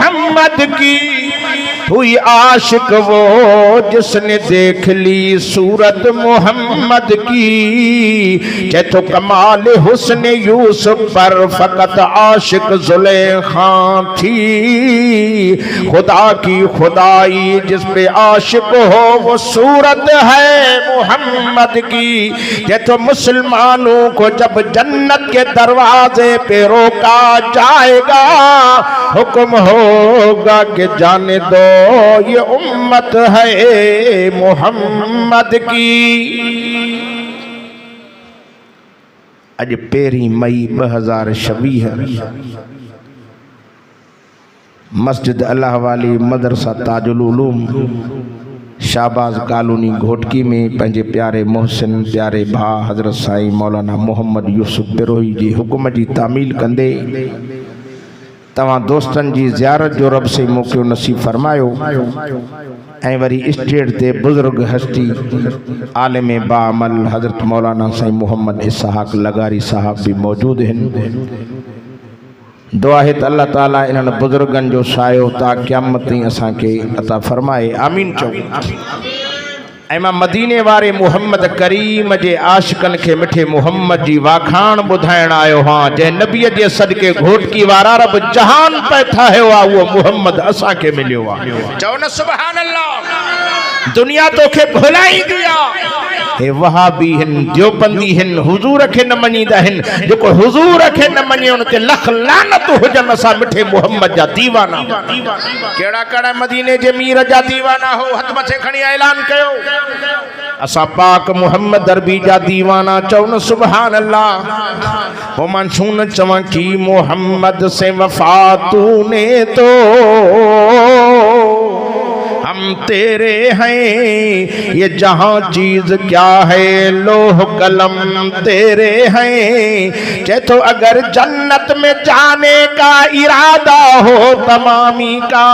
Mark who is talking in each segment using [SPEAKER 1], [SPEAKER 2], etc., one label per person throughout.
[SPEAKER 1] मोहम्मद की, हुई आशिक वो जिसने देख ली सूरत मोहम्मद की। जे तो कमाल हुस्न यूसुफ पर फकत आशिक जुलेखा थी, खुदा की खुदाई जिस पे आशिक हो वो सूरत है मोहम्मद की। ये तो मुसलमानों को जब जन्नत के दरवाजे पे रोका जाएगा, हुक्म होगा कि जाने दो ये उम्मत है मोहम्मद की। अज 1 मई 2026 मस्जिद अल्लाह वाली मदरसा ताजुल उलूम शाहबाज कॉलोनी घोटकी में पंहिंजे प्यारे मोहसिन प्यारे भा हज़रत साईं मौलाना मोहम्मद यूसुफ बिरोही जी हुकुम जी तामील कंदे तवां दोस्तन जी ज़ियारत जो रब से मौक़ो नसीब फरमायो। ऐं वरी स्टेज ते बुज़ुर्ग हस्ती आलिम बाअमल हज़रत मौलाना साईं मोहम्मद इसहाक़ लगारी साहब भी मौजूद हैं। दुआ है त अल्लाह ताला इन्हनि बुज़ुर्गनि जो सायो ता क़यामत ताईं असांखे अता फरमाए, आमीन चओ। ऐं मां मदीने वारे मुहम्मद करीम जे आशिकनि खे मिठे मुहम्मद जी वाखाण ॿुधाइण आयो हां। जंहिं नबीअ जे सदके घोटकी वारा रब जहान पे ठाहियो आहे, उहो मुहम्मद असांखे मिलियो आहे। चओ न सुभान अल्लाह। दुनिया तोखे भुलाईंदी आहे। हे वहाबी हिन देवबंदी हिन हुजूर खे न मञींदा हिन। जेको हुजूर खे न मञे उन ते लख लानत हुजनि। असां मिठे मुहम्मद जा दीवाना। कहिड़ा कहिड़ा मदीने जे मीर जा दीवाना हो, हथ मथे खणी ऐलान कयो। असां पाक मुहम्मद अरबी जा दीवाना। चओ न सुभान अल्लाह। हो मां छू न चवां कि मोहम्मद से वफा तूने तो हम तेरे हैं, ये जहां चीज क्या है लोह कलम तेरे हैं। चाहे तो अगर जन्नत में जाने का इरादा हो तमामी का,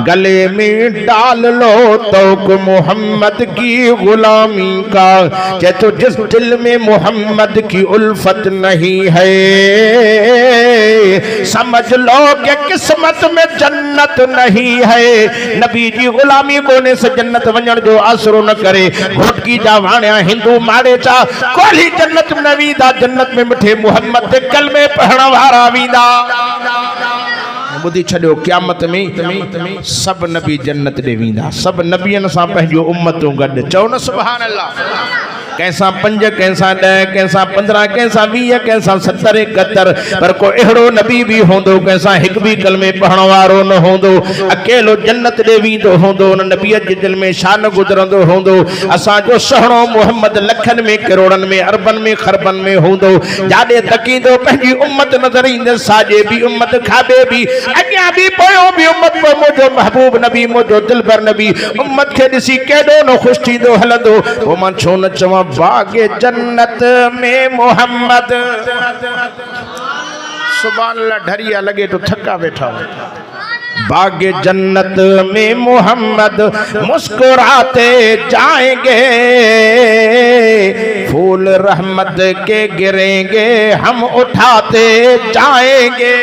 [SPEAKER 1] गले में डाल लो तौक मोहम्मद की गुलामी का। चाहे तो जिस दिल में मोहम्मद की उल्फत नहीं है, समझ लो कि किस्मत में जन्नत नहीं है। नबी जी गुलामी कोने से जन्नत वञण जो आसरो न करे। घोटकी जा वाणिया हिंदू माड़े चा कोली जन्नत न वींदा। जन्नत में मिठे मुहम्मद ते कलमे पढ़ण वारा वींदा। ॿुधी छॾियो, क़यामत में सब नबी जन्नत ॾे वेंदा। सब नबियनि सां पंहिंजो उम्मतूं गॾु। चओ न सुभान अल्लाह। कंहिंसां 5, कंहिंसां 10, कंहिंसां 15, कंहिंसां 20, कंहिंसां 70, 71, पर को अहिड़ो नबी भी हूंदो कंहिंसां हिकु भी कलमे पढ़ण वारो न हूंदो। अकेलो जन्नत ॾे वेंदो हूंदो। उन नबीअ जे दिल में शान गुज़रंदो हूंदो। असांजो सुहिणो मुहम्मद लखनि में करोड़नि में अरबनि में खरबनि में हूंदो। जाॾे तकींदो पंहिंजी उम्मत नज़र ईंदे। साॼे भी उम्मत, खाॿे भी, अॻियां भी, पोयों भी उम्मत। पोइ मुंहिंजो महबूब नबी, मुंहिंजो दिलबर नबी उम्मत खे ॾिसी केॾो न ख़ुशि थींदो हलंदो। पोइ मां छो न चवां बागे जन्नत में मोहम्मद। सुभान अल्लाह। ढरिया लगे तो थका बैठा हो। बागे जन्नत में मोहम्मद मुस्कुराते जाएंगे, फूल रहमत के गिरेंगे हम उठाते जाएंगे।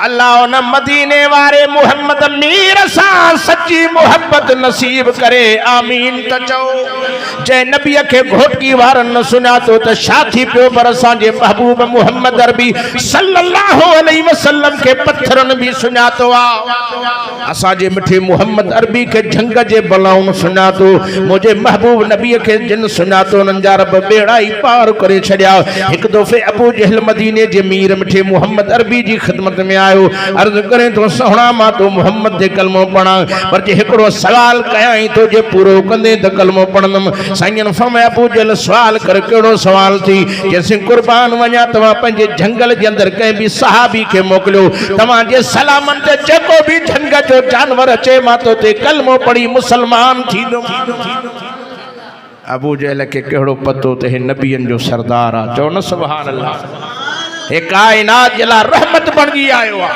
[SPEAKER 1] अल्लाह न मदीने वारे मुहम्मद मीर सा सच्ची मोहब्बत नसीब करे, आमीन। त चओ। जै नबी के घोटकी वारन न सुञातो त शाथी पियो, पर असांजे महबूब मुहम्मद अरबी सल्लल्लाहु अलैहि वसल्लम के पत्थरन भी सुञातो आ। असांजे मिठे मुहम्मद अरबी के जंग जे बलाउन सुञातो। मुझे महबूब नबी के जिन सुञातो उन्हनि जा रब बेड़ा ही पार करे छड़िया। एक दफ़े अबू जहल मदीने जे मीर मिठे मुहम्मद अरबी जी खिदमत में आयो। अर्ज करे तो सोहणा मां तो मुहम्मद जे कलमो पढ़ा, पर जे हिकड़ो सवाल कयाई तो जे पूरो कंदे त कलमो पढ़ंदम। साईं फरमाया अबू जहल सवाल कर। केड़ो सवाल थी? जैसे कुर्बान वञा तव्हां पंहिंजे जंगल जे अंदर कंहिं भी सहाबी के मोकिलियो, तव्हां जे सलामन ते जेको भी जंग जो जानवर अचे मां तो ते कलमो पढ़ी मुसलमान थींदो। अबू जहल के केड़ो पतो ते हे नबियन जो सरदार आ। चओ न सुभान अल्लाह। हे कायनात जला रहमत बणजी आयो आ।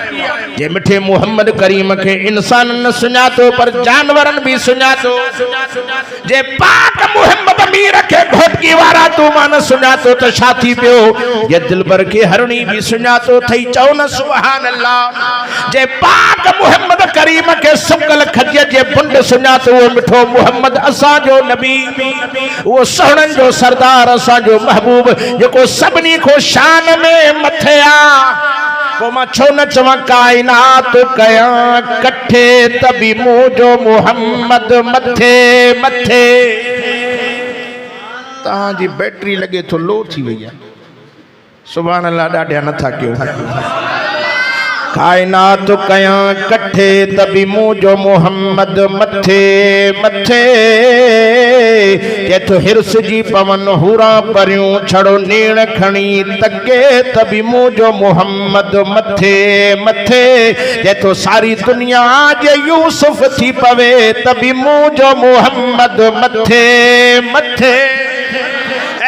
[SPEAKER 1] जे मिठे मुहम्मद करीम के इंसान न सुञातो पर जानवरन भी सुञातो। जे पाक मोहम्मद अमीर के घोटकी वारा तू मान सुना तो छाती पियो ये दिलबर के हरणी भी सुना तो थई चौ न सुभान अल्लाह जे पाक मोहम्मद करीम के सुकल खजे जे बुंड सुना तो वो मिठो मोहम्मद असा जो नबी वो सोहणन जो सरदार असा जो महबूब जेको सबनी को शान में मथया को मां छो न चवा कायनात कया कठे तभी मुझो मोहम्मद मथे मथे तां जी बैटरी लगे तो लो थी वई है सुभान अल्लाह ॾाढा नथा कयो कायनात कया कठे तभी मुझो मोहम्मद मथे मथे ये तो हिरस जी पवन हुरा परियूं छड़ो नीण खणी तके तभी मुझो मोहम्मद मथे मथे ये तो सारी दुनिया जे यूसुफ थी पवे तभी मुझो मोहम्मद मथे मथे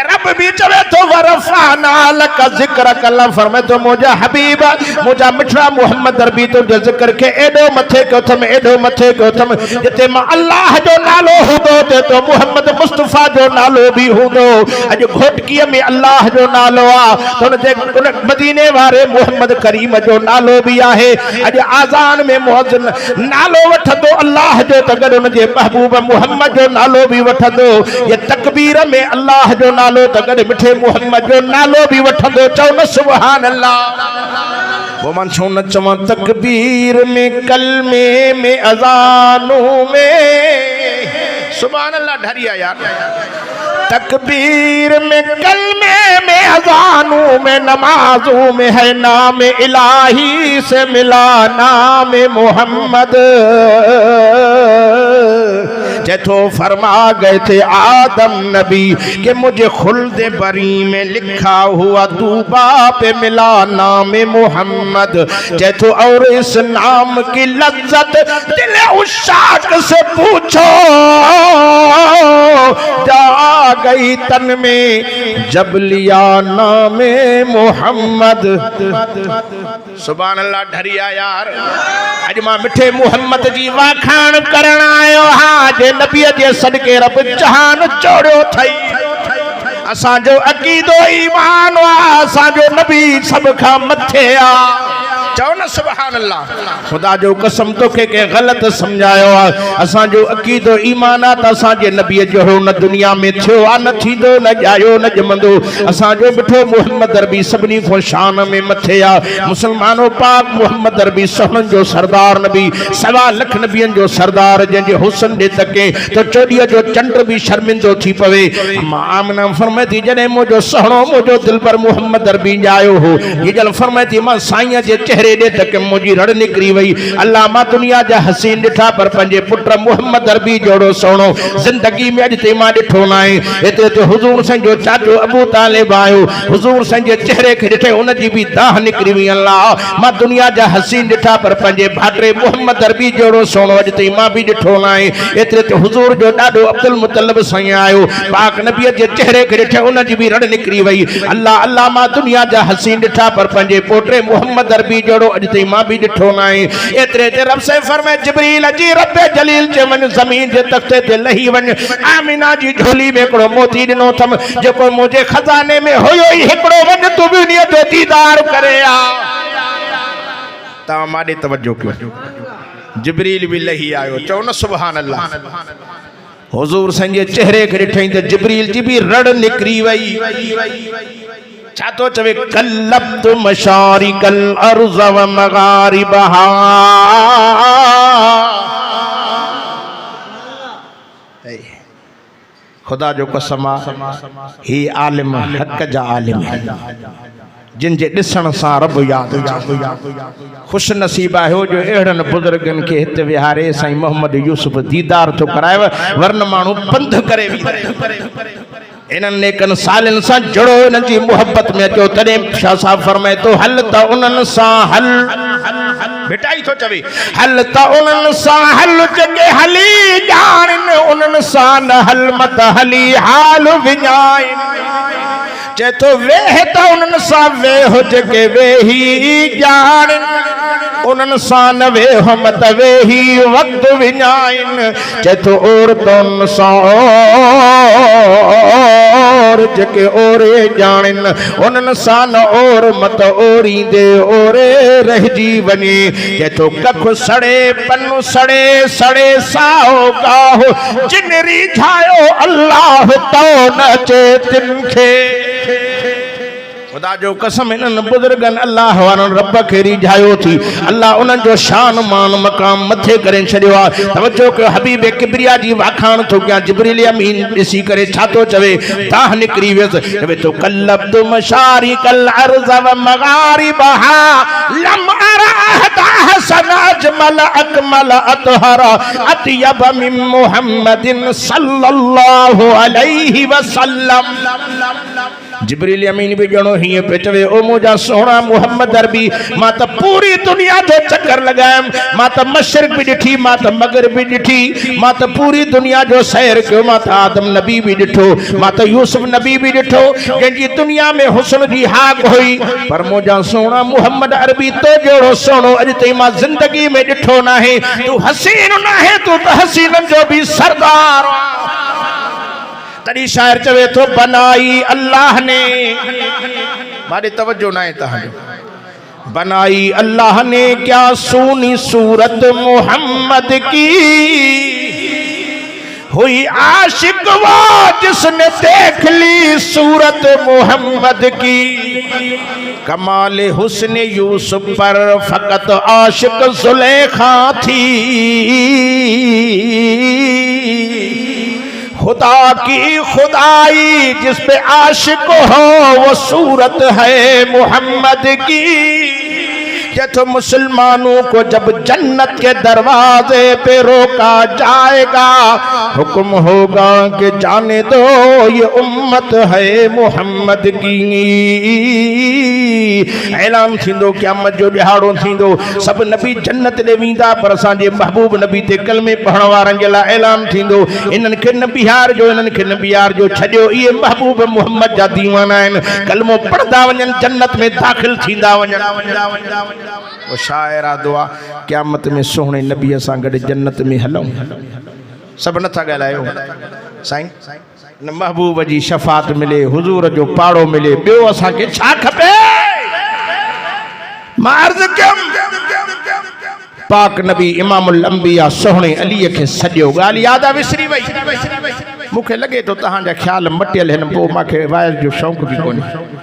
[SPEAKER 1] रब भी चवे तो वरफाना लक जिक्र कल्ला फरमाए तो मुझा हबीब मुझा मिठड़ा मोहम्मद अरबी तो जिक्र के एडो मथे को थम एडो मथे को थम जते मां अल्लाह जो नालो हुदो ते तो मोहम्मद मुस्तफा जो नालो भी हुदो अज घोटकी में अल्लाह जो नालो आ तो उन मदीने वारे मोहम्मद करीम जो नालो भी आहे अज आजान में मुअज्जिन नालो वठदो अल्लाह जो तगड़ उन जे महबूब मोहम्मद जो नालो भी वठदो ये तकबीर में अल्लाह जो नालो तगड़ मिठे मोहम्मद जो नालो भी वठंदो चौ न सुभान अल्लाह वो मन छो न चवा तकबीर में कलमे में अजानों में सुभान अल्लाह ढरिया यार तकबीर में कलमे में अजानों में नमाजों में है नाम इलाही से मिला नाम मोहम्मद जैतो फरमा गए थे आदम नबी कि मुझे खुल्द बरी में लिखा हुआ दूबा पे मिला नाम मोहम्मद जैतो और इस नाम की लज्जत दिल उशाक से पूछो जा गई तन में जब लिया नाम मोहम्मद सुभान अल्लाह ढरिया यार अज मां मिठे मोहम्मद जी वाखाण करण आयो हां जे नबी जे सदके रब जहान चोड़ियो थई असांजो अकीदो ईमान आ असांजो नबी सब खां मथे आ चओ न सुभान अल्लाह खुदा जो कसम तो के गलत समझायो आ असांजो अकीदो ईमान आ त असांजे नबी जहिड़ो न दुनिया में थियो आ न थींदो न जायो न जमंदो असांजो मिठो मोहम्मद अरबी सभिनी खां शान में मथे आ मुसलमानो पाक मोहम्मद अरबी सोहणन जो सरदार नबी 1.25 लाख नबियन जो सरदार जंहिंजे हुसन ॾे तके तो चोॾीअ जो चंड भी शर्मिंदो थी पवे आमना फरमाए थी जॾहिं मुंहिंजो सोहणो मुंहिंजो दिलबर मोहम्मद अरबी आयो हो ये जल फरमाए थी मां साईं जे चेहरे दे तक मुझी रड़ निकरी वई अल्लाह मां दुनिया जा हसीन दिठा पर पंजे पुत्र मोहम्मद अरबी जोड़ो सोनो जिंदगी में अज ते मां दिठो नाए एते ते हुजूर सन जो चाचो अबू तालिब आयो हुजूर सन जे चेहरे के दिठे उन जी भी दाह निकरी वई अल्लाह मां दुनिया जा हसीन दिठा पर पंजे भाटरे मोहम्मद अरबी जोड़ो सोनो अज ते मां भी दिठो नाए एते ते हुजूर जो डाडो अब्दुल मुतल्लिब साईं आयो पाक नबी जे चेहरे के दिठे उन जी भी रड़ निकरी वई अल्लाह अल्लाह मां दुनिया जा हसीन दिठा पर पंजे पोटरे मोहम्मद अरबी जोड़ो अज ते मां भी दिठो नाए एतरे ते रब से फरमाए जिब्रील अजी रब जलील जे मन जमीन जे तख्ते ते लही वन आमिना जी झोली में एकड़ो मोती दिनो थम जेको मुझे खजाने में होयो ही एकड़ो वन तू भी उन जो दीदार करे आ ता माडे तवज्जो कयो जिब्रील भी लही आयो चओ न सुभान अल्लाह हुजूर संगे चेहरे के ॾिठई त जिब्रील जी भी रड़ निकरी वई छा तो चवे कल्लब्त मशारिकल अर्ज़ व मगारिबहा खुदा जो कसम ही आलिम हक जा आलिम जिन जे दिसण सा रब याद खुश नसीब है जो एड़न बुजुर्गन के हित विहारे साईं मोहम्मद यूसुफ दीदार तो कराए वरन मानू पंध करे इन्हनि नेकन सालन सा जुड़ो इन्हनि जी मोहब्बत में अचो तॾहिं शाह साहब फरमाए तो हल त उन्हनि सां हल बेटाई तो चवे हल त उन्हनि सां हल जगे हली ॼाणनि उन्हनि सां न हल मत हली हाल विञाए चे तो वेह त उन्हनि सां वेह जगे वेही ॼाणनि उन्हनि सां न वेहो मत वेही वक़्त विञाइन चए थो औरतुनि सां और जेके ओरे ॼाणिन उन्हनि सां न और मत ओरींदे ओरे रहिजी वञे चए थो कख सड़े पनु सड़े सड़े साओ गाहो जिन रिझायो अल्लाह तो न चे तिन खे खुदा जो कसम इन्हनि बुजुर्गनि अल्लाह वारनि रब खे रिझायो थी अल्लाह उन्हनि जो शान मान मक़ाम मथे करे छॾियो आहे तवजो कयो हबीब किबरिया जी वाखाण थो कयां जिब्रील अमीन ॾिसी करे छा थो चवे ताह निकिरी वियसि चवे थो कल्लब्दु मशारिकल अर्ज़ व मगारिबहा लम अरा अहदा हसन अजमल अकमल अतहर अतयब मिन मुहम्मदिन सल्लल्लाहु अलैहि वसल्लम जिब्रील अमीन भी जणो हीअं पे चवे ओ मुंहिंजा सोहणा मुहम्मद अरबी मां त पूरी दुनिया जो चक्कर लगायम मां त मशरिक भी ॾिठी मां त मगरिब भी ॾिठी मां त पूरी दुनिया जो सैर कयो मां त आदम नबी भी ॾिठो मां त यूसुफ नबी भी ॾिठो जंहिंजी दुनिया में हुस्न जी हाक हुई पर मुंहिंजा सोहणा मुहम्मद अरबी तो जहिड़ो सोहणो अॼु ताईं मां ज़िंदगी में ॾिठो न आहे तूं हसीन न आहे तूं त हसीननि जो भी सरदार तड़ी शायर चवे तो बनाई अल्लाह ने मारे तवज्जो ना है तहां बनाई अल्लाह ने क्या सूनी सूरत मोहम्मद की हुई आशिक वो जिसने देख ली सूरत मोहम्मद की कमाल हुस्न यूसुफ पर फकत आशिक जुलेखा थी खुदा की खुदाई जिस पे आशिक हो वो सूरत है मोहम्मद की तो मुसलमानों को जब जन्नत के दरवाजे पे रोका जाएगा हुक्म होगा कि जाने दो ये उम्मत है मोहम्मद की ऐलान थींदो क़यामत जो ॾिहाड़ो थींदो सब नबी जन्नत ॾे वेंदा पर असांजे महबूब नबी ते कलमे पढ़ण वारनि जे लाइ ऐलान थींदो इन्हनि खे न बिहार जो इन्हनि खे न बिहार जो छॾियो इहे महबूब मुहम्मद जा दीवाना आहिनि कलमो पढ़ंदा वञनि जन्नत में दाख़िल थींदा वञनि वो शायर आ दुआ क़यामत में सोहणे नबी सां गॾु जन्नत में हलूं सब नथा ॻाल्हायो साईं न महबूब जी शफ़ात मिले हुजूर जो पाड़ो मिले ॿियो असांखे छा खपे मां अर्ज़ कयमि पाक नबी इमामुल अंबिया सोहणे अलीअ खे सॼो ॻाल्हि यादि आहे विसरी वई मूंखे लॻे थो तव्हांजा ख़्याल मटियल आहिनि पोइ मूंखे वाइस जो शौक़ु बि कोन्हे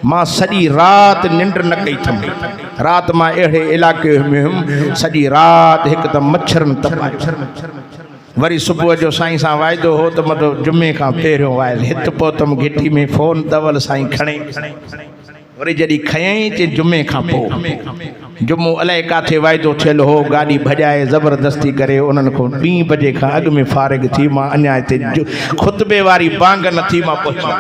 [SPEAKER 1] मां सॼी राति निंड न कई थमि राति मां अहिड़े इलाइक़े में हुउमि सॼी राति हिकदमि मच्छरनि तपायो वरी सुबुह जो साईं सां वाइदो हो त मतिलबु जुमे खां पहिरियों वाइदो हिते पहुतमि घिटी में फ़ोन दवल साईं खणे वरी जॾहिं खयईं चई जुमे खां पोइ जुमो अलाए काथे वाइदो थियल हो गाॾी भॼाए ज़बरदस्ती करे उन्हनि खां 2 बजे खां अॻु में फारिग थी मां अञा हिते ख़ुतबे वारी बांग न थी मां पहुचां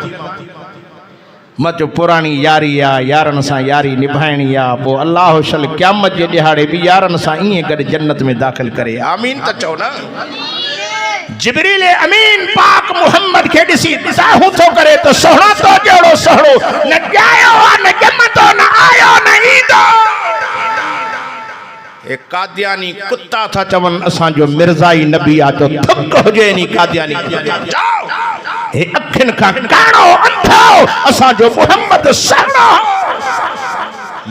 [SPEAKER 1] मां चयो पुराणी यारी आहे यारनि सां यारी निभाइणी आहे पोइ अलाह शल क़यामत जे ॾिहाड़े बि यारनि सां ईअं गॾु जन्नत में दाख़िल करे आमीन त चओ न जिब्रील अमीन पाक मुहम्मद के ॾिसी साहू थो करे तो सोहणा तो जहिड़ो सोहणो न ॼायो न ॼमंदो न आयो न ईंदो ए कादियानी कुत्ता था चवनि असांजो मिर्ज़ाई नबी आहे जो थुक हुजे नी कादियानी जाओ हे अखियुनि खां काणो अंधो असांजो मुहम्मद सहणो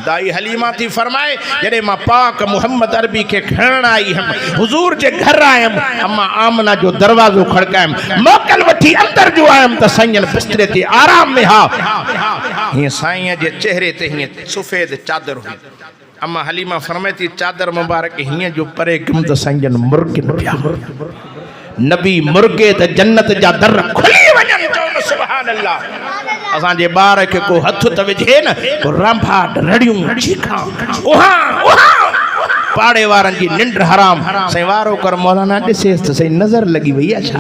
[SPEAKER 1] दाई हलीमा थी फरमाए जॾहिं मां पाक मुहम्मद अरबी खे खणण आई हुअमि हुजूर जे घर आयमि अम्मा आमना जो दरवाज़ो खड़कायमि मोकल वठी अंदर जो आयमि त साईं बिस्तरे ते आराम में हा हीअं साईं जे चेहरे ते हीअं सफ़ेद चादर हुई अम्मा हलीमा फरमाए थी चादर मुबारक हीअं जो परे कम त साईं मुर्गिन पिया नबी मुर्गे त जन्नत जा दर खुली वञनि चओ सुभान अल्लाह असांजे ॿार खे को हथ त विझे न को रांभा रड़ियूं चीखां उहा उहा पाड़े वारनि जी निंड हराम साईं वारो कर मौलाना ॾिसेसि त साईं नज़र लॻी वई आहे छा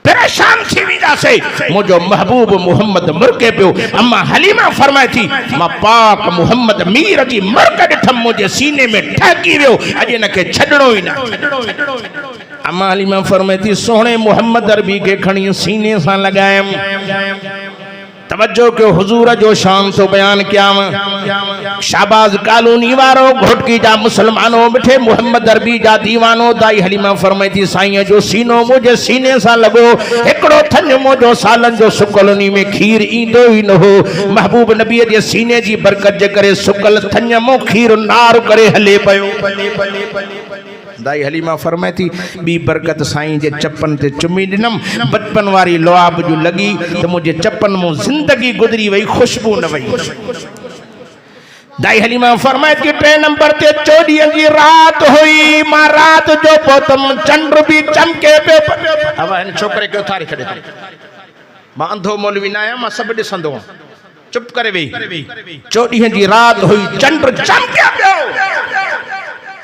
[SPEAKER 1] परेशान थी वेंदासीं मुंहिंजो महबूब मुहम्मद मुर्गे पियो अम्मा हलीमा फरमाए थी मां पाक मुहम्मद मीर जी मुर्ग ॾिठमि मुंहिंजे सीने में ठहकी वियो अॼु हिनखे छॾणो ई न अम्मा हलीमा फरमाए थी सोहणे मुहम्मद अरबी खे खणी सीने सां लॻायमि तवज्जो के हुजूर जो शान तो बयान किया। शाहबाज कॉलोनी वारो घोटकी जा मुसलमानों मिठे मोहम्मद अरबी जा दीवानो दाई हलीमा फरमाई थी साईं जो सीनो मुझे सीने सा लगो एकड़ो थन मुझो सालन जो सुकलनी में खीर ईंदो ही न हो। महबूब नबी जे सीने जी बरकत जे करे सुकल थन मो खीर नार करे हले पयो। दाई हलीमा फरमाई थी बी बरकत साईं जे चपन ते चुमी दिनम बचपन वारी लुआब जो लगी तो मुझे चपन मो जिंदगी गुजरी वही खुशबू न वही। दाई हलीमा फरमाई थी 3 नंबर ते 24 जी रात हुई मां रात जो पोतम चंद्र भी चमके पे। अब इन छोकरे के उथारे छड़े मां अंधो मौलवी ना आया मां सब दिसंदो चुप करे वेही। 24 जी रात हुई चंद्र चमके पियो।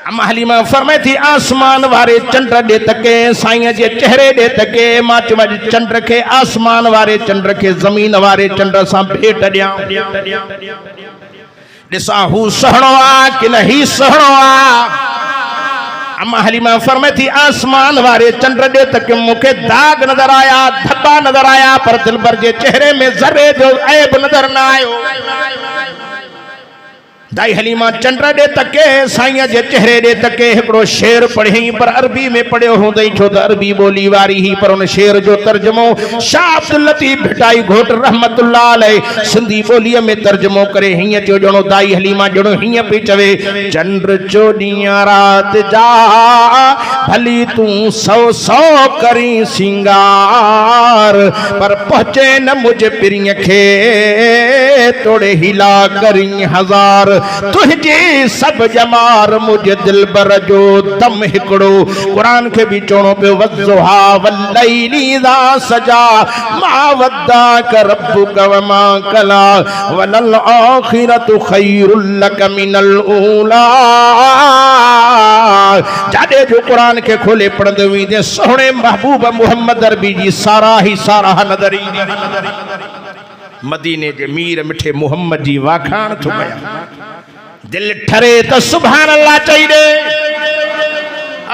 [SPEAKER 1] अम्मा हलीमा फरमाई थी आसमान वारे चंद्र दे तके साईं जे चेहरे दे तके मां चवज चंद्र के आसमान वारे चंद्र के जमीन वारे चंद्र सा भेट दिया दिसा हु सहणो आ कि नहीं सहणो आ। अम्मा हलीमा फरमाई थी आसमान वारे चंद्र दे तक मुखे दाग नजर आया धब्बा नजर आया पर दिलबर जे चेहरे में जरे जो ऐब नजर ना आयो। दाई हलीमा चंद्र दे तके साईं जे चेहरे दे तके एकड़ो शेर पढ़ी पर अरबी में पढ़ियो होंदई छो त अरबी बोली वारी ही पर उन शेर जो तर्जुमो शाह अब्दुल लतीफ भिटाई घोट रहमतुल्लाह अलैह सिंधी बोली में तर्जुमो करे हिय जो जणो दाई हलीमा जणो हिय पई चवे चंद्र चोॾियां रात जा भली तू 100 करी सिंगार पर पहुंचे न मुझे पिरिय खे तोड़े हिला करी हजार तुझे सब जमार मुझे दिल बर जो दम हिकड़ो। कुरान के भी चोणो पे वज़ुहा वल्लैली ज़ा सजा मा वद्दा का रब्बुका वमा कला वलल आखिरतु खैरुल लक मिनल ऊला। जादे जो कुरान के खोले पढ़ंदे हुई दे सोहणे महबूब मोहम्मद अरबी जी सारा ही सारा नदरी मदीने जे मीर मिठे मोहम्मद जी वाखाण थो कया दिल ठरे तो सुभान अल्लाह चाहिए।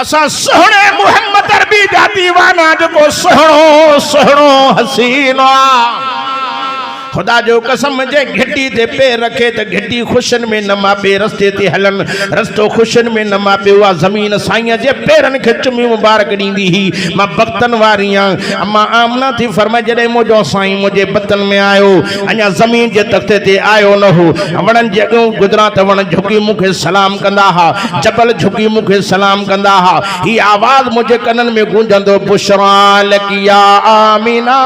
[SPEAKER 1] असा सोहणे मोहम्मद अरबी जा दीवाना जो सोहणो सोहणो हसीनो खुदा जो कसम जे घिटी ते पैर रखे तो घिटी खुशन में न मापे रस्ते ते हलन रस्तो खुशन में न मापे वा जमीन साईं जे पैरन के चुमी मुबारक दींदी ही मां बख्तन वारियां। अम्मा आमना थी फरमाए जडे मुझो साईं मुझे बतन में आयो अञा जमीन जे तख्ते ते आयो न हो वणन जगह गुजरा त वण झुकी मुखे सलाम कंदा हा जबल झुकी मुखे सलाम कंदा हा। ही आवाज मुझे कनन में गूंजंदो बुशरा लकिया आमीना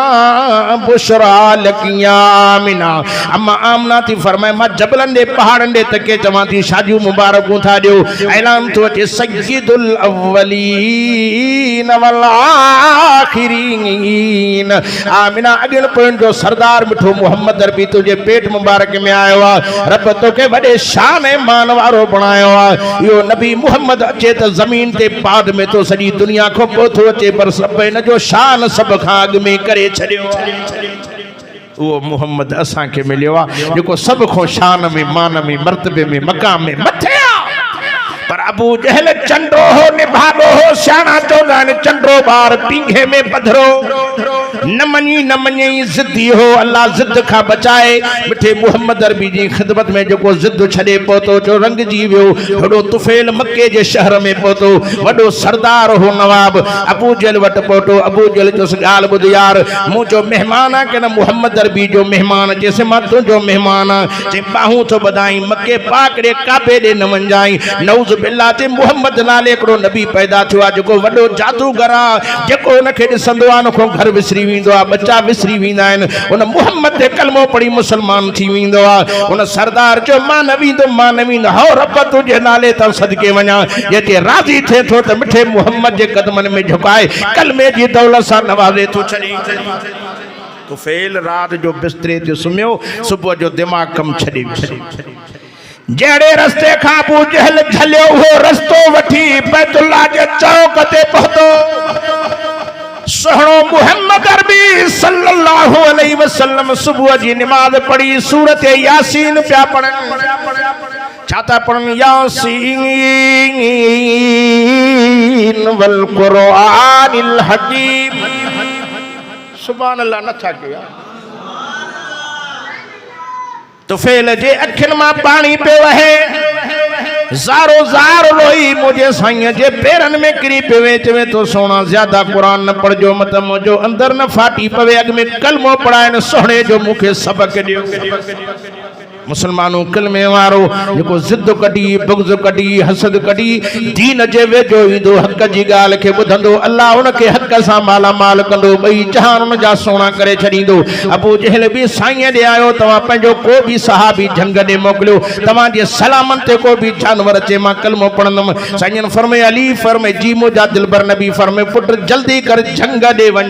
[SPEAKER 1] बुशरा लकिया आमीना। अम्मा आमना थी फरमाए मां जबलन दे पहाड़न दे तके चवां थी शादियूं मुबारकूं था ॾियो ऐलान थो अचे सय्यदुल अव्वलीन वल आखिरीन। आमीना अॻिन पोयन जो सरदार मिठो मोहम्मद अरबी तुझे पेट मुबारक में आयो आ रब तोखे वॾे शान ऐं मान वारो बणायो आ। इहो नबी मोहम्मद अचे त ज़मीन ते पाद में तो सॼी दुनिया खां पोइ थो अचे पर सभु हिन जो शान सभ खां अॻु में करे छॾियो। वो मोहम्मद असा के मिलियो जो सब खो शान में मान में मर्तबे में मकाम में मथे पर अबू जहल चंडो हो निभागो हो श्याणा चौदा ने चंडो बार पींघे में पधरो न मनी जिद्दी हो अल्लाह जिद का बचाए। मिठे मोहम्मद अरबी जी खिदमत में जो जिद छड़े पोतो जो रंग जी वियो वडो तुफेल मक्के जे शहर में पोतो वडो सरदार हो नवाब अबू जहल वट पोतो। अबू जहल जो गाल बुध यार मुझो मेहमान आ के न मोहम्मद अरबी जो मेहमान जैसे मां तुझो मेहमान जे बाहू तो बधाई मक्के पाक रे काबे दे न वंजाई नौज बिल्ला ते मोहम्मद नाले एकड़ो नबी पैदा थियो आ जो वडो जादूगर आ जेको उनखे ॾिसंदो आ उनखो घर विसरी विंदो आ बच्चा विसरी विंदा आहिनि उन मोहम्मद ते कलमो पढ़ी मुसलमान थी विंदो आ। उन सरदार जो मां न विंदो हो रब तुझे नाले तां सदके वञा जेते राज़ी थे थो त मिठे मोहम्मद जे कदमन में झुकाए कलमे जी दौलत सां नवाज़े थो छॾी। तो फेल रात जो बिस्तरे ते सुम्हियो सुबुह जो दिमाग़ कम छॾी जेड़े रस्ते खां अबू जहल झलियो हो रस्तो वठी बैतुल्लाह जे चौक ते पहुतो। सोहणो मोहम्मद अरबी सल्लल्लाहु अलैहि वसल्लम सुबह जी नमाज पढ़ी सूरत यासीन पिया पढ़न छाता पढ़न यासीन वल कुरआनिल हकीम। सुभान अल्लाह न था कया तुफेल जे अखिन मां पानी पे वहे ज़ारो ज़ार रोई मुझे साईं जे पेरन में किरी पे चवे तो सोना ज्यादा कुरान न पढ़जो मत मुझो अंदर न फाटी पवे अग में कलमो पढ़ाए सोहणे जो मुखे सबक दियो। मुसलमानों कलमे वारो जेको जिद कढी बुग़्ज़ कढी हसद कढी दीन जे वेझो ईंदो हक़ जी ॻाल्हि खे ॿुधंदो अल्लाह उनखे हक़ सां माला माल कंदो ॿई जहान उन जा सोना करे छॾींदो। अबू जहल बि साईं ॾे आयो तव्हां पंहिंजो को बि सहाबी जंग ॾे मोकिलियो तव्हां जे सलामन ते को बि जानवर अचे मां कलमो पढ़ंदुमि। साईं फरमाए अली फरमाए जी मुंहिंजा दिलबर नबी फरमाए पुट जल्दी कर जंग ॾे वञ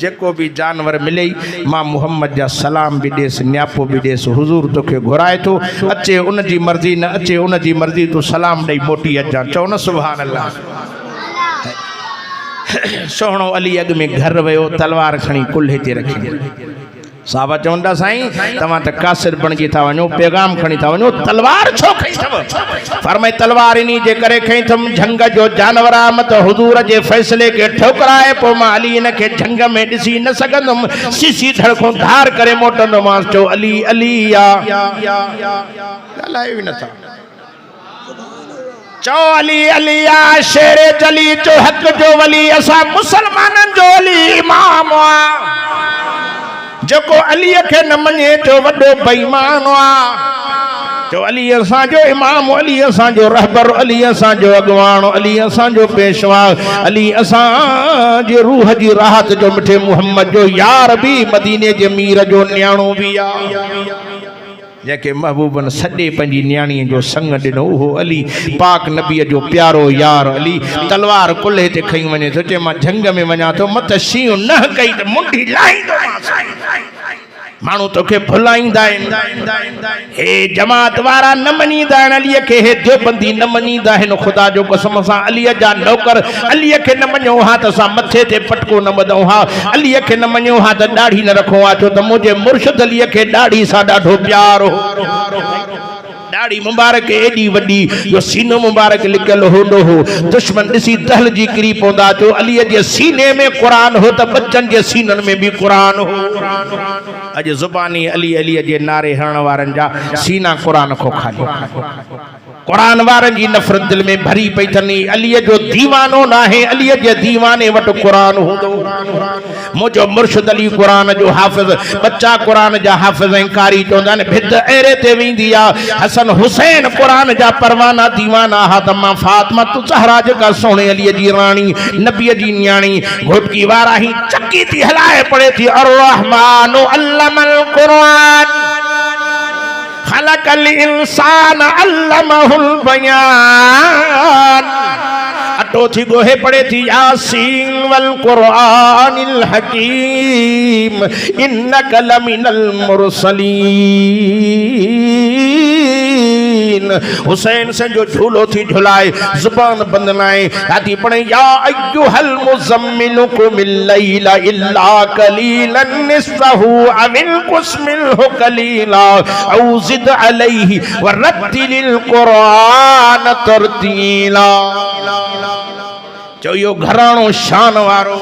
[SPEAKER 1] जेको बि जानवर मिले मां मुहम्मद जा सलाम बि ॾेसि न्यापो बि ॾेसि हुजूर तोखे घुराए थो अचे उन जी मर्ज़ी न अचे उन जी मर्ज़ी तू सलाम ॾेई मोटी अचा चओ न सुभान अल्लाह। सोहणो अली अॻ में घर वियो तलवार खणी कुल्हे ते रखी साहबा चवंदा साईं तव्हां त कासिर बणिजी था वञो पैगाम खणी था वञो तलवार छो खई अथव? फरमाए तलवार इन्ही जे करे खई अथमि जंग जो जानवर आहे मत हुजूर जे फ़ैसिले खे ठोकराए पोइ मां अली इन खे जंग में ॾिसी न सघंदुमि सीसी धड़को धार करे मोटंदोमांसि चओ अली अली या ॻाल्हायो ई नथा चो अली अली या शेरे जली जो हक़ जो वली असां मुसलमाननि जो अली इमाम आ जेको अलीअ खे न मञे जो वॾो बेईमान आ। जो अली असांजो इमाम अली असांजो रहबर अली असांजो अॻवान अली असांजो पेशवा अली असांजे रूह जी राहत जो मिठे मुहम्मद जो यार बि मदीने जे मीर जो न्याणो बि आ जेके महबूबन सॾे पंहिंजी न्याणीअ जो संग ॾिनो उहो अली पाक नबीअ जो प्यारो यार अली तलवार कुल्हे ते खई वञे थो चए मां जंग में वञा थो मत शींहं न कई त मुंडी लाहींदोमांसि माण्हू तोखे भुलाईंदा आहिनि हे जमात वारा न मञींदा आहिनि अलीअ खे हे देवबंदी न मञींदा आहिनि ख़ुदा जो कसम सां अलीअ जा नौकर अलीअ खे न मञो हा त असां मथे ते फटको न ॿधूं हा अलीअ खे न मञो हा त ॾाढ़ी न रखूं हा छो त मुंहिंजे मुर्शिद अलीअ खे ॾाढ़ी सां ॾाढो प्यार हो। ॾाढ़ी मुबारक एॾी वॾी जो सीनो मुबारक लिकियल हूंदो हो दुश्मन ॾिसी दहल जी किरी पवंदा छो अलीअ जे सीने में क़ुरान हो त बच्चनि जे सीननि में बि क़ुरान हो। अॼु ज़ुबानी अली अलीअ जे नारे हणण वारनि जा सीना क़ुरान खो खाली क़ुरान वारनि जी नफ़रत दिल में भरी पई अथनि अलीअ जो दीवानो नाहे अलीअ जे दीवाने वटि क़ुरान हूंदो। मुंहिंजो मुर्शिद अली क़ुरान जो हाफ़िज़ बच्चा क़ुरान जा हाफ़िज़ ऐं कारी चवंदा आहिनि भित अहिड़े ते वेंदी आहे हसन हुसैन क़ुरान जा परवाना दीवाना हा त मां फातिमा तू ज़हरा जेका सोणे अलीअ जी राणी नबीअ जी न्याणी घोटकी वारा ही चकी थी हलाए पड़े थी अर्रहमान अल्लमल क़ुरान खलकल इंसान अल्लमहुल बयान अटो थी गोहे पड़े थी यासीन वल क़ुरानिल हकीम इन्नक लमिनल मुरसलीन हुसैन से जो झूलो थी झुलाए जुबान बंद नाए आदि पढ़े या अय्युहल मुज़म्मिल कुमिल लैला इल्ला कलीलन निस्फहु अविल कुस्मिलहु कलीला औ ज़िद अलैहि वरत्तिलिल क़ुरान तरतीला। जो यो घराणो शान वारो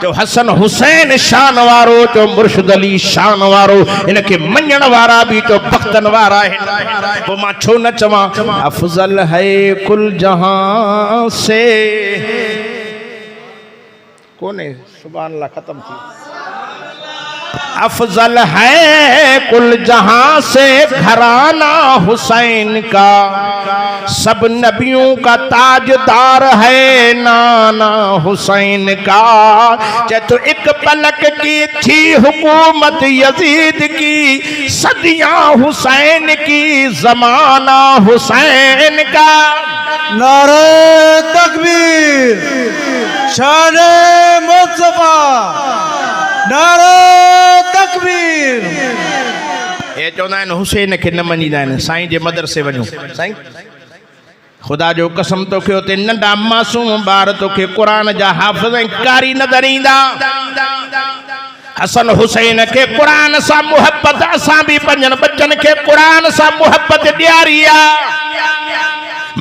[SPEAKER 1] जो हसन हुसैन शान वारो जो मुर्शिद अली शान वारो इनके मञण वारा भी जो बख्तन वारा है वो मां छो न चवां अफजल है कुल जहां से कोने सुभान अल्लाह खत्म थी अफजल है कुल जहां से घराना हुसैन का सब नबियों का ताजदार है नाना हुसैन का चाहे तो एक पलक की थी हुकूमत यजीद की सदियां हुसैन की जमाना हुसैन का।
[SPEAKER 2] नारे तकबीर शाने मुस्तफा नारे तकबीर।
[SPEAKER 1] ये चवंदा आहिनि हुसैन खे न मञींदा आहिनि साईं जे मदरसे वञो साईं ख़ुदा जो कसम तोखे उते नंढा मासूम ॿार तोखे क़ुरान जा हाफ़िज़ ऐं कारी नज़र ईंदा। हसन हुसैन खे क़ुरान सां मुहबत असां बि पंजनि बच्चनि खे क़ुरान सां मुहबत ॾियारी आहे।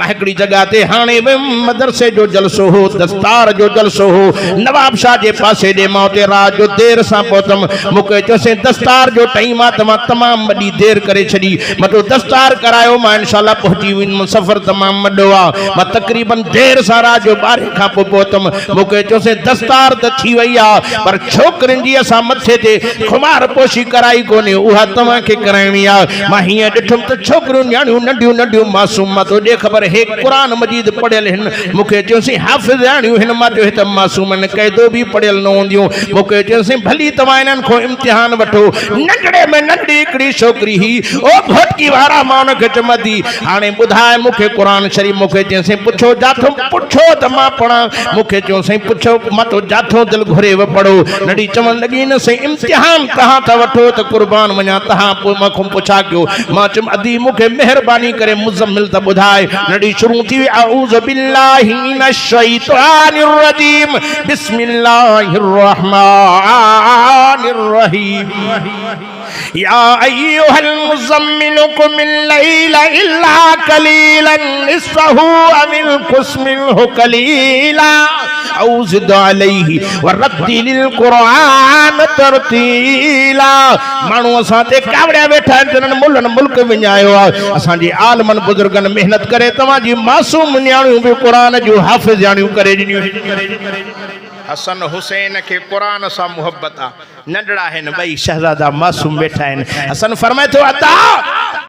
[SPEAKER 1] मां हिकड़ी जगह ते हाणे मदरसे जो जलसो हो, दस्तार जो जलसो हो, नवाब शाह जे पासे दे मां ते रात जो देर सां पहुतम। मूंखे चयोसीं दस्तार जो टाइम आहे, तमां तमाम वॾी देर करे छॾी, मतो दस्तार करायो, मां इंशाल्लाह पहुची वेंदुमि, सफ़र तमाम वॾो आहे। मां तक़रीबन देर सां रात जो 12 खां पोइ पहुतम। मूंखे चयोसीं दस्तार त थी वई आहे, पर छोकिरियुनि जी असां मथे ते खुमार पोशी कराई कोन्हे, उहा तव्हांखे कराइणी आहे। मां हीअं ॾिठुमि त छोकिरियूं न्याणियूं नंढियूं नंढियूं मासूम, मां तोॾे ख़बर हे क़ुरान मजीद पढ़ियल हिन। मूंखे चयोसीं हाफ़िज़ न्याणियूं हिन, मां चयो त मासूम आहिनि, क़ैदो बि पढ़ियल न हूंदियूं। मूंखे चयोसीं भली तव्हां इन्हनि खां इम्तिहान वठो। नंढड़े में नंढी हिकिड़ी छोकिरी ही, ओ भटकी वारा, मां उनखे चमंदी हाणे ॿुधाए मूंखे क़ुरान शरीफ़। मूंखे चयोसीं पुछो जाथो, पुछो त मां पढ़ां। मूंखे चयोसीं पुछो, मां तो जाथो दिलि घुरेव पढ़ो। नंढी चवण लॻी न सही इम्तिहान तव्हां था वठो त क़ुर्बान वञा, तव्हां पोइ मूंखां पुछा कयो। मां चयुमि अदी मूंखे महिरबानी करे मुज़म्मिल त ॿुधाए। नंढी शुरू थी अऊज़ु बिल्लाहि मिनश शैतानिर रजीम, बिस्मिल्लाहिर रहमानिर रहीम। या अय्युहल मुज़म्मिल कुमिल लैला इल्ला कलीलन निस्फहु अविल कुस्मिनहु कलीला औ ज़िद अलैहि वरत्तिलिल क़ुरआन तरतीला। माण्हू असां ते कावड़िया वेठा आहिनि, जिन्हनि मुल्हनि मुल्क विञायो आहे। असांजी आलमनि बुज़ुर्गनि महिनत करे तव्हांजी मासूम न्याणियूं बि क़ुरान जूं हाफ़िज़ न्याणियूं करे ॾिनियूं। हसन हुसैन के कुरान सां मोहब्बत आहे, नंढड़ा आहिनि ॿई शहज़ादा मासूम वेठा आहिनि। हसन फरमाए थो अता